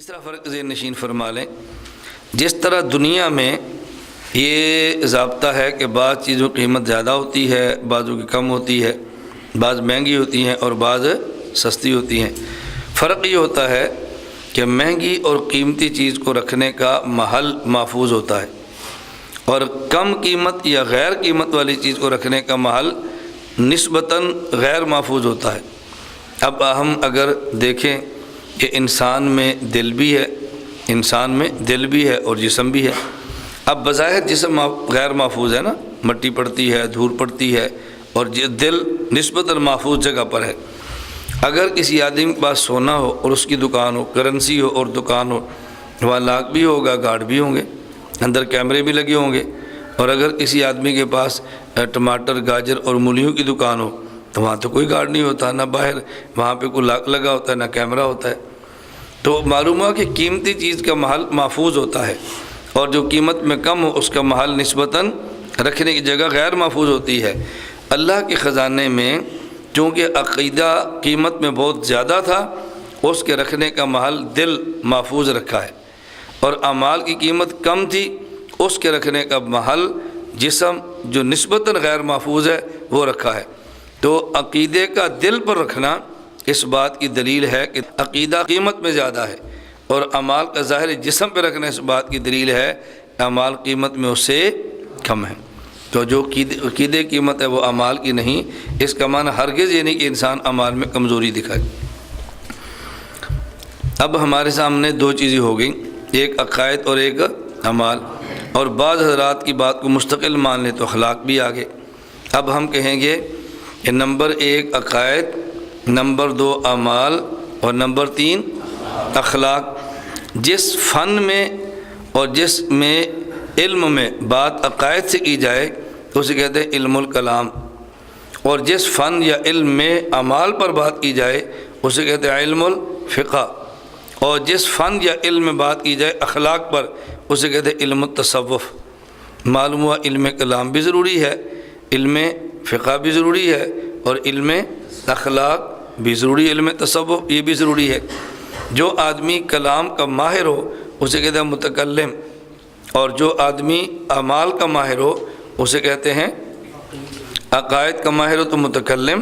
تیسرا فرق ذہن نشین فرما لیں، جس طرح دنیا میں یہ ضابطہ ہے کہ بعض چیزوں کی قیمت زیادہ ہوتی ہے، بعضوں کی کم ہوتی ہے، بعض مہنگی ہوتی ہیں اور بعض سستی ہوتی ہیں۔ فرق یہ ہوتا ہے کہ مہنگی اور قیمتی چیز کو رکھنے کا محل محفوظ ہوتا ہے اور کم قیمت یا غیر قیمت والی چیز کو رکھنے کا محل نسبتاً غیر محفوظ ہوتا ہے۔ اب ہم اگر دیکھیں کہ انسان میں دل بھی ہے اور جسم بھی ہے۔ اب بظاہر جسم غیر محفوظ ہے نا، مٹی پڑتی ہے، دھول پڑتی ہے، اور دل نسبتاً محفوظ جگہ پر ہے۔ اگر کسی آدمی کے پاس سونا ہو اور اس کی دکان ہو، کرنسی ہو اور دکان ہو، وہاں لاک بھی ہوگا، گارڈ بھی ہوں گے، اندر کیمرے بھی لگے ہوں گے۔ اور اگر کسی آدمی کے پاس ٹماٹر، گاجر اور مولیوں کی دکان ہو تو وہاں تو کوئی گارڈ نہیں ہوتا، نہ باہر وہاں پہ کوئی لاک لگا ہوتا ہے، نہ کیمرہ ہوتا ہے۔ تو معلوم ہوا کہ قیمتی چیز کا محل محفوظ ہوتا ہے اور جو قیمت میں کم ہو اس کا محل نسبتاً رکھنے کی جگہ غیر محفوظ ہوتی ہے۔ اللہ کے خزانے میں چونکہ عقیدہ قیمت میں بہت زیادہ تھا، اس کے رکھنے کا محل دل محفوظ رکھا ہے، اور اعمال کی قیمت کم تھی، اس کے رکھنے کا محل جسم جو نسبتاً غیر محفوظ ہے وہ رکھا ہے۔ تو عقیدے کا دل پر رکھنا اس بات کی دلیل ہے کہ عقیدہ قیمت میں زیادہ ہے، اور اعمال کا ظاہر جسم پہ رکھنا اس بات کی دلیل ہے اعمال قیمت میں اس سے کم ہے۔ تو جو عقیدے قیمت ہے وہ اعمال کی نہیں، اس کا معنی ہرگز یہ نہیں کہ انسان اعمال میں کمزوری دکھائے۔ اب ہمارے سامنے دو چیزیں ہو گئیں، ایک عقائد اور ایک اعمال، اور بعض حضرات کی بات کو مستقل مان لیں تو اخلاق بھی آگے۔ اب ہم کہیں گے کہ نمبر 1 عقائد، نمبر 2 اعمال، اور نمبر 3 اخلاق۔ جس فن میں اور جس میں علم میں بات عقائد سے کی جائے تو اسے کہتے ہیں علم الکلام، اور جس فن یا علم میں اعمال پر بات کی جائے اسے کہتے ہیں علم الفقہ، اور جس فن یا علم میں بات کی جائے اخلاق پر اسے کہتے ہیں علم التصوف۔ معلوم ہوا علم کلام بھی ضروری ہے، علم فقہ بھی ضروری ہے، اور علم اخلاق بھی ضروری ہے، علم تصوف یہ بھی ضروری ہے۔ جو آدمی کلام کا ماہر ہو اسے کہتے ہیں متکلم، اور جو آدمی اعمال کا ماہر ہو اسے کہتے ہیں عقائد کا ماہر ہو تو متکلم،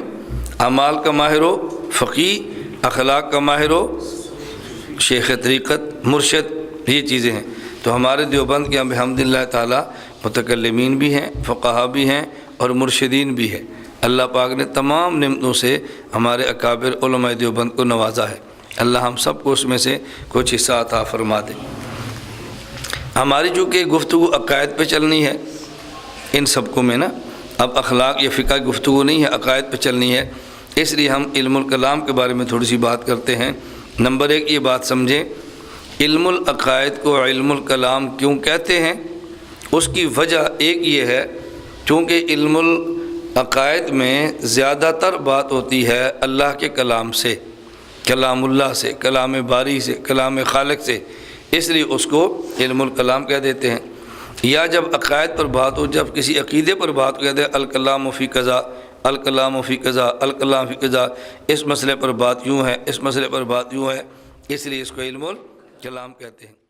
اعمال کا ماہر ہو فقیہ، اخلاق کا ماہر ہو شیخ طریقت، مرشد، یہ چیزیں ہیں۔ تو ہمارے دیوبند کے یہاں بحمداللہ تعالی متکلمین بھی ہیں، فقہا بھی ہیں اور مرشدین بھی ہیں۔ اللہ پاک نے تمام نعمتوں سے ہمارے اکابر علماء دیوبند کو نوازا ہے، اللہ ہم سب کو اس میں سے کچھ حصہ عطا فرما دے۔ ہماری چونکہ گفتگو عقائد پہ چلنی ہے ان سب کو میں نا، اب اخلاق یا فقہ کی گفتگو نہیں ہے، عقائد پہ چلنی ہے، اس لیے ہم علم الکلام کے بارے میں تھوڑی سی بات کرتے ہیں۔ نمبر 1 یہ بات سمجھیں، علم العقائد کو علم الکلام کیوں کہتے ہیں؟ اس کی وجہ ایک یہ ہے چونکہ علم العقائد میں زیادہ تر بات ہوتی ہے اللہ کے کلام سے، کلام اللہ سے، کلام باری سے، کلام خالق سے، اس لیے اس کو علم الکلام کہہ دیتے ہیں۔ یا جب عقائد پر بات ہو، جب کسی عقیدے پر بات کہتے ہیں الکلام فی قضا، الکلام فی قضا، الکلام فی قضا، اس مسئلے پر بات یوں ہے، اس مسئلے پر بات یوں ہے، اس لیے اس کو علم الکلام کہتے ہیں۔